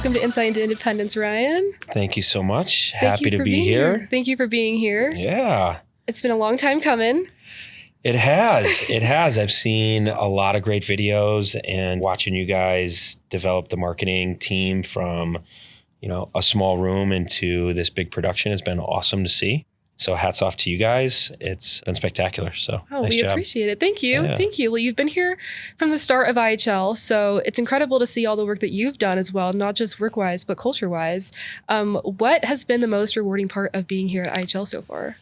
welcome to Insight into Independence, Ryan. Thank you so much. Happy to be here. Thank you for being here. Yeah. It's been a long time coming. It has. I've seen a lot of great videos and watching you guys develop the marketing team from, a small room into this big production has been awesome to see. So hats off to you guys. It's been spectacular. So nice we job. Appreciate it. Thank you. Yeah. Thank you. Well, you've been here from the start of IHL. So it's incredible to see all the work that you've done as well, not just work-wise, but culture-wise. What has been the most rewarding part of being here at IHL so far?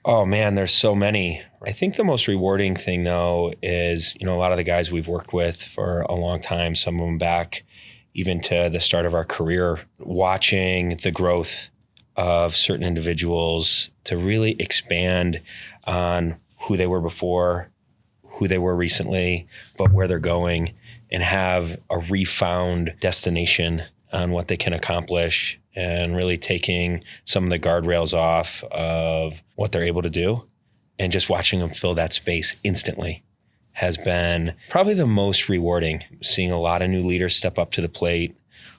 Oh man, there's so many. I think the most rewarding thing though is, a lot of the guys we've worked with for a long time, some of them back even to the start of our career, watching the growth of certain individuals to really expand on who they were before, who they were recently, but where they're going, and have a refound destination on what they can accomplish, and really taking some of the guardrails off of what they're able to do and just watching them fill that space instantly has been probably the most rewarding. Seeing a lot of new leaders step up to the plate,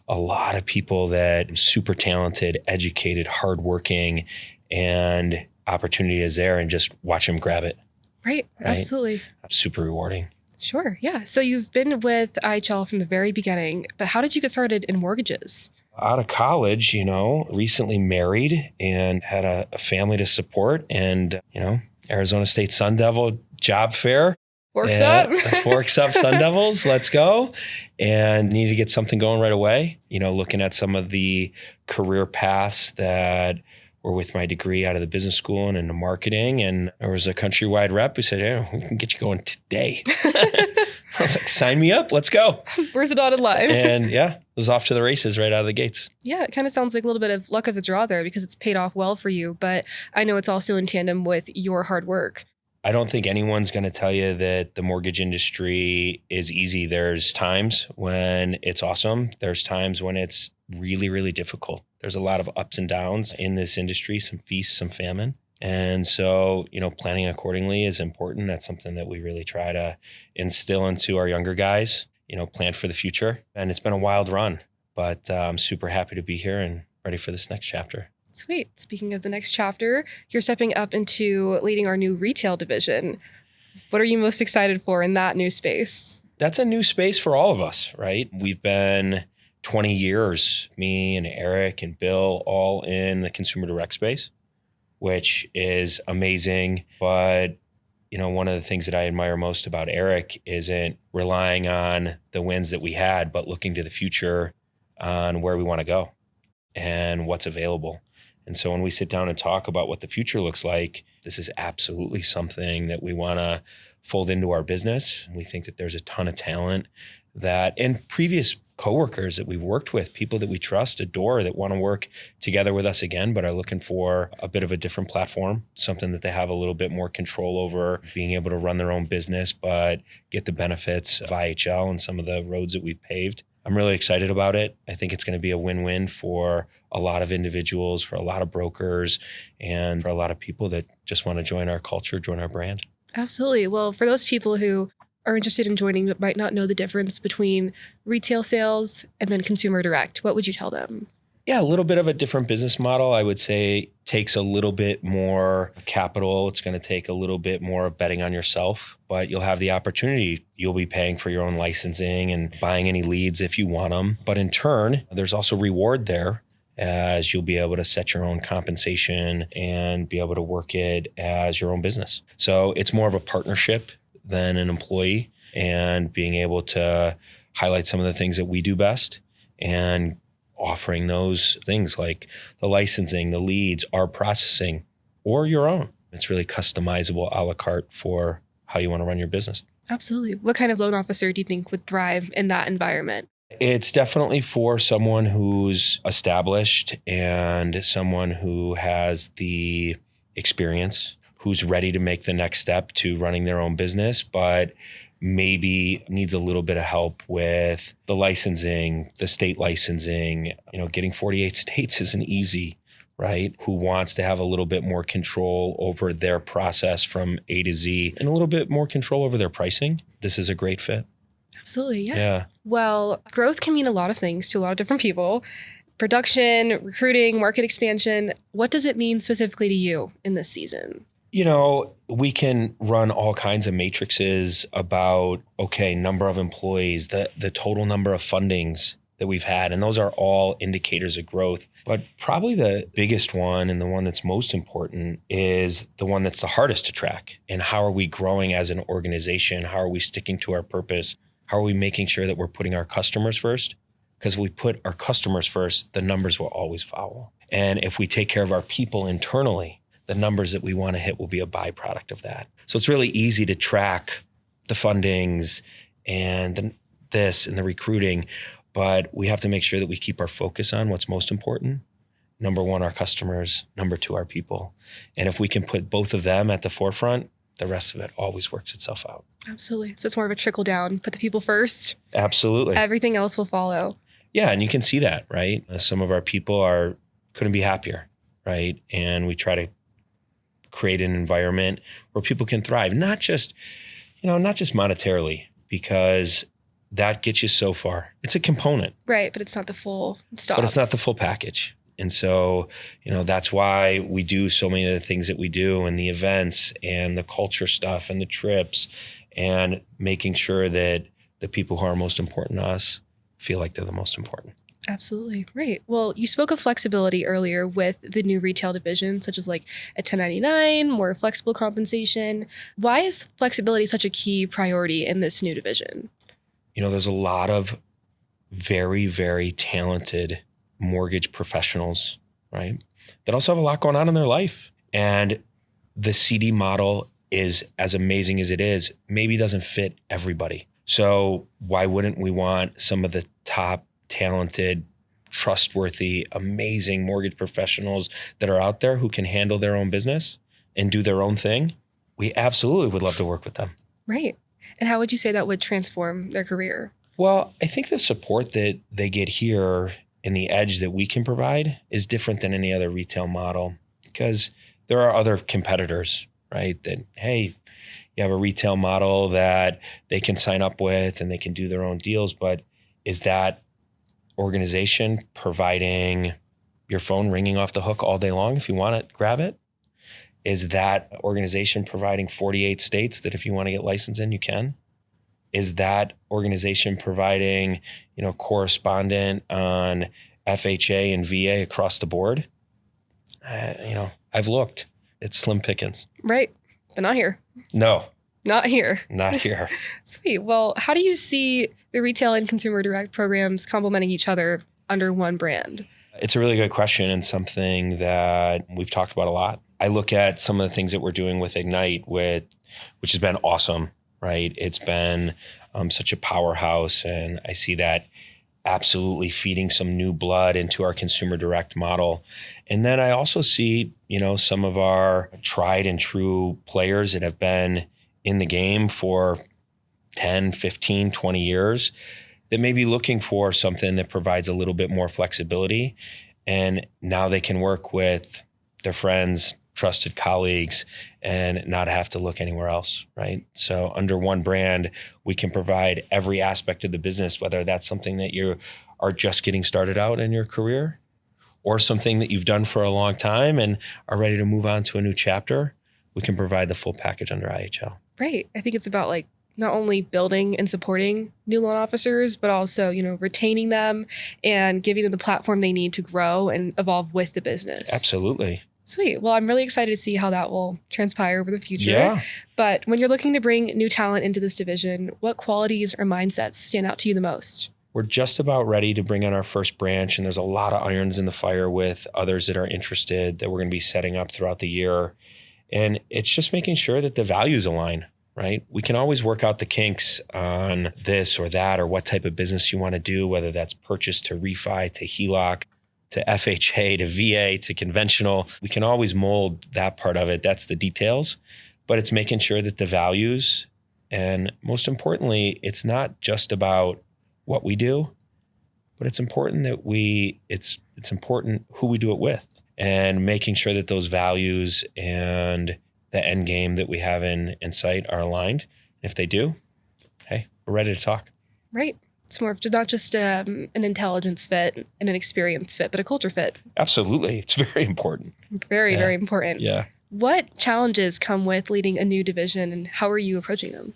a lot of people that are super talented, educated, hardworking, and opportunity is there, and just watch them grab it. Right? Absolutely. Super rewarding. Sure. Yeah. So you've been with IHL from the very beginning, but how did you get started in mortgages? Out of college, recently married and had a family to support, and, Arizona State Sun Devil job fair. Forks up, Sun Devils, let's go. And need to get something going right away. Looking at some of the career paths that were with my degree out of the business school and into marketing. And there was a countrywide rep who said, "Yeah, we can get you going today." I was like, sign me up, let's go. Where's the dotted line? And it was off to the races right out of the gates. Yeah, it kind of sounds like a little bit of luck of the draw there because it's paid off well for you. But I know it's also in tandem with your hard work. I don't think anyone's going to tell you that the mortgage industry is easy. There's times when it's awesome. There's times when it's really, really difficult. There's a lot of ups and downs in this industry, some feast, some famine. And so, planning accordingly is important. That's something that we really try to instill into our younger guys, plan for the future. And it's been a wild run, but I'm super happy to be here and ready for this next chapter. Sweet. Speaking of the next chapter, you're stepping up into leading our new retail division. What are you most excited for in that new space? That's a new space for all of us, right? We've been 20 years, me and Eric and Bill, all in the consumer direct space, which is amazing. But, one of the things that I admire most about Eric isn't relying on the wins that we had, but looking to the future on where we want to go and what's available. And so when we sit down and talk about what the future looks like, this is absolutely something that we want to fold into our business. We think that there's a ton of talent and previous coworkers that we've worked with, people that we trust, adore, that want to work together with us again, but are looking for a bit of a different platform, something that they have a little bit more control over, being able to run their own business, but get the benefits of IHL and some of the roads that we've paved. I'm really excited about it. I think it's going to be a win-win for a lot of individuals, for a lot of brokers, and for a lot of people that just want to join our culture, join our brand. Absolutely. Well, for those people who are interested in joining but might not know the difference between retail sales and then consumer direct, what would you tell them? Yeah, a little bit of a different business model. I would say takes a little bit more capital. It's going to take a little bit more of betting on yourself, but you'll have the opportunity. You'll be paying for your own licensing and buying any leads if you want them. But in turn, there's also reward there, as you'll be able to set your own compensation and be able to work it as your own business. So it's more of a partnership than an employee, and being able to highlight some of the things that we do best and offering those things like the licensing, the leads, our processing, or your own. It's really customizable a la carte for how you want to run your business. Absolutely. What kind of loan officer do you think would thrive in that environment? It's definitely for someone who's established and someone who has the experience, who's ready to make the next step to running their own business, but maybe needs a little bit of help with the licensing, the state licensing. Getting 48 states isn't easy, right? Who wants to have a little bit more control over their process from A to Z and a little bit more control over their pricing. This is a great fit. Absolutely. Yeah. Yeah. Well, growth can mean a lot of things to a lot of different people. Production, recruiting, market expansion. What does it mean specifically to you in this season? We can run all kinds of matrices about, okay, number of employees, the total number of fundings that we've had. And those are all indicators of growth. But probably the biggest one and the one that's most important is the one that's the hardest to track. And how are we growing as an organization? How are we sticking to our purpose? How are we making sure that we're putting our customers first? Because if we put our customers first, the numbers will always follow. And if we take care of our people internally, the numbers that we want to hit will be a byproduct of that. So it's really easy to track the fundings and this and the recruiting, but we have to make sure that we keep our focus on what's most important. Number one, our customers. Number two, our people. And if we can put both of them at the forefront, the rest of it always works itself out. Absolutely. So it's more of a trickle down. Put the people first. Absolutely. Everything else will follow. Yeah, and you can see that, right? Some of our people couldn't be happier, right? And we try to create an environment where people can thrive, not just monetarily, because that gets you so far. It's a component. Right, but it's not the full stop. But it's not the full package. And so, that's why we do so many of the things that we do, and the events and the culture stuff and the trips, and making sure that the people who are most important to us feel like they're the most important. Absolutely. Right. Well, you spoke of flexibility earlier with the new retail division, such as like a 1099, more flexible compensation. Why is flexibility such a key priority in this new division? There's a lot of very, very talented mortgage professionals, right? That also have a lot going on in their life. And the CD model is, as amazing as it is, maybe doesn't fit everybody. So why wouldn't we want some of the top talented, trustworthy, amazing mortgage professionals that are out there who can handle their own business and do their own thing? We absolutely would love to work with them. Right. And how would you say that would transform their career? Well, I think the support that they get here and the edge that we can provide is different than any other retail model, because there are other competitors, right? That, hey, you have a retail model that they can sign up with and they can do their own deals, but is that organization providing your phone ringing off the hook all day long if you want it, grab it? Is that organization providing 48 states that if you want to get licensed in, you can? Is that organization providing, correspondent on FHA and VA across the board? I've looked. It's slim pickings. Right. But not here. No. Not here. Not here. Sweet. Well, how do you see the retail and consumer direct programs complementing each other under one brand? It's a really good question, and something that we've talked about a lot. I look at some of the things that we're doing with Ignite, which has been awesome, right? It's been such a powerhouse, and I see that absolutely feeding some new blood into our consumer direct model. And then I also see, some of our tried and true players that have been in the game for 10, 15, 20 years that may be looking for something that provides a little bit more flexibility. And now they can work with their friends, trusted colleagues, and not have to look anywhere else, right? So under one brand, we can provide every aspect of the business, whether that's something that you are just getting started out in your career or something that you've done for a long time and are ready to move on to a new chapter. We can provide the full package under IHL. Right. I think it's about not only building and supporting new loan officers, but also, retaining them and giving them the platform they need to grow and evolve with the business. Absolutely. Sweet. Well, I'm really excited to see how that will transpire over the future. Yeah. But when you're looking to bring new talent into this division, what qualities or mindsets stand out to you the most? We're just about ready to bring on our first branch, and there's a lot of irons in the fire with others that are interested that we're going to be setting up throughout the year. And it's just making sure that the values align, right? We can always work out the kinks on this or that or what type of business you want to do, whether that's purchase to refi to HELOC to FHA to VA to conventional. We can always mold that part of it. That's the details. But it's making sure that the values, and most importantly, it's not just about what we do, but it's important that it's important who we do it with, and making sure that those values and the end game that we have in sight are aligned. If they do, hey, we're ready to talk. Right. It's more of not just an intelligence fit and an experience fit, but a culture fit. Absolutely. It's very important. Very, very important. Yeah. What challenges come with leading a new division, and how are you approaching them?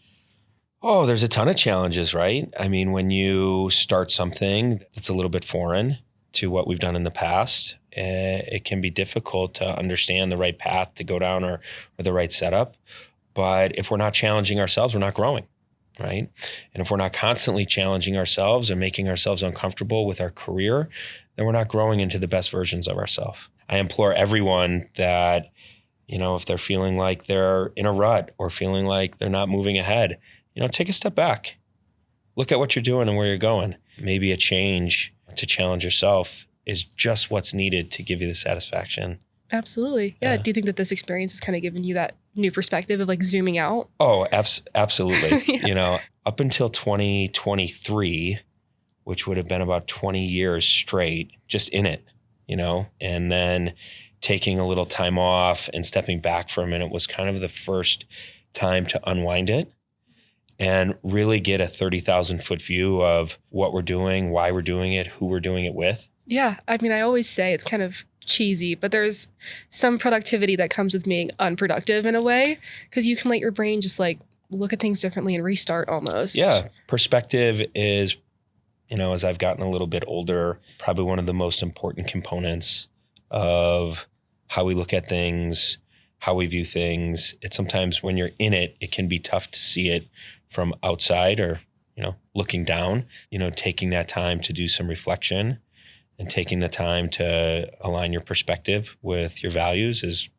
Oh, there's a ton of challenges, right? I mean, when you start something that's a little bit foreign to what we've done in the past, it can be difficult to understand the right path to go down or the right setup. But if we're not challenging ourselves, we're not growing, right? And if we're not constantly challenging ourselves and making ourselves uncomfortable with our career, then we're not growing into the best versions of ourselves. I implore everyone that, if they're feeling like they're in a rut or feeling like they're not moving ahead, take a step back. Look at what you're doing and where you're going. Maybe a change to challenge yourself is just what's needed to give you the satisfaction. Absolutely. Yeah. Do you think that this experience has kind of given you that new perspective of like zooming out? Oh, absolutely. Up until 2023, which would have been about 20 years straight, just in it, and then taking a little time off and stepping back for a minute was kind of the first time to unwind it and really get a 30,000 foot view of what we're doing, why we're doing it, who we're doing it with. Yeah. I mean, I always say it's kind of cheesy, but there's some productivity that comes with being unproductive in a way, because you can let your brain just like look at things differently and restart almost. Yeah. Perspective is, as I've gotten a little bit older, probably one of the most important components of how we look at things, how we view things. It's sometimes when you're in it, it can be tough to see it from outside or, looking down, taking that time to do some reflection and taking the time to align your perspective with your values is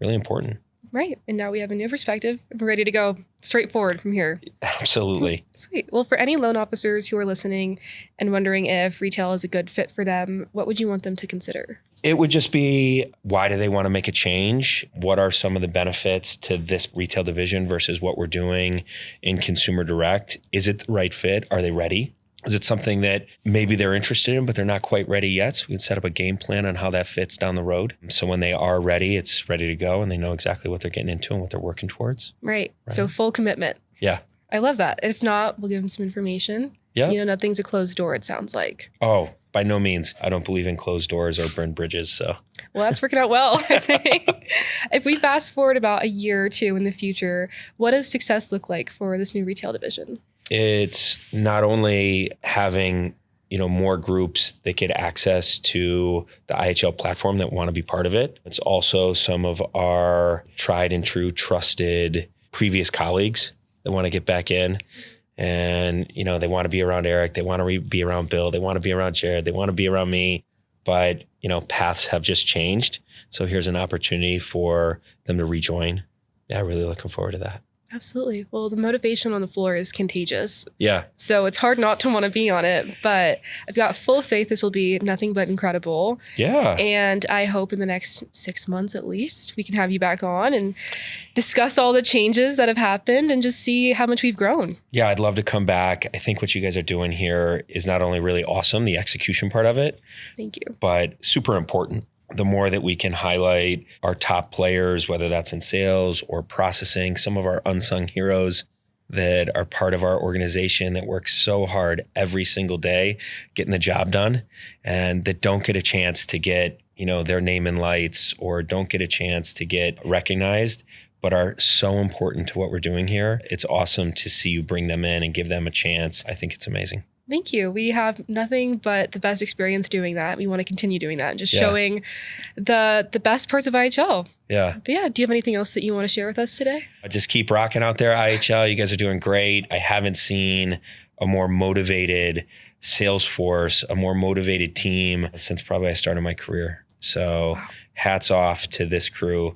really important. Right. And now we have a new perspective. We're ready to go straight forward from here. Absolutely. Sweet. Well, for any loan officers who are listening and wondering if retail is a good fit for them, what would you want them to consider? It would just be, why do they want to make a change? What are some of the benefits to this retail division versus what we're doing in consumer direct? Is it the right fit? Are they ready? Is it something that maybe they're interested in, but they're not quite ready yet? So we can set up a game plan on how that fits down the road. So when they are ready, it's ready to go and they know exactly what they're getting into and what they're working towards. Right. So full commitment. Yeah. I love that. If not, we'll give them some information. Yeah. Nothing's a closed door, it sounds like. Oh, by no means. I don't believe in closed doors or burned bridges. So, well, that's working out well, I think. If we fast forward about a year or two in the future, what does success look like for this new retail division? It's not only having, more groups that get access to the IHL platform that want to be part of it. It's also some of our tried and true, trusted previous colleagues that want to get back in. And, they want to be around Eric. They want to be around Bill. They want to be around Jared. They want to be around me. But, paths have just changed. So here's an opportunity for them to rejoin. Yeah, really looking forward to that. Absolutely. Well, the motivation on the floor is contagious. Yeah. So it's hard not to want to be on it, but I've got full faith this will be nothing but incredible. Yeah. And I hope in the next 6 months at least, we can have you back on and discuss all the changes that have happened and just see how much we've grown. Yeah, I'd love to come back. I think what you guys are doing here is not only really awesome, the execution part of it. Thank you. But super important. The more that we can highlight our top players, whether that's in sales or processing, some of our unsung heroes that are part of our organization that work so hard every single day getting the job done and that don't get a chance to get, their name in lights or don't get a chance to get recognized, but are so important to what we're doing here. It's awesome to see you bring them in and give them a chance. I think it's amazing. Thank you. We have nothing but the best experience doing that. We want to continue doing that and just showing the best parts of IHL. Yeah. But yeah, do you have anything else that you want to share with us today? Just keep rocking out there, IHL. You guys are doing great. I haven't seen a more motivated sales force, a more motivated team since probably I started my career. So hats off to this crew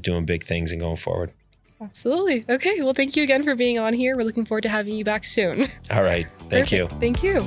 doing big things and going forward. Absolutely. Okay. Well, thank you again for being on here. We're looking forward to having you back soon. All right. Thank you. Thank you.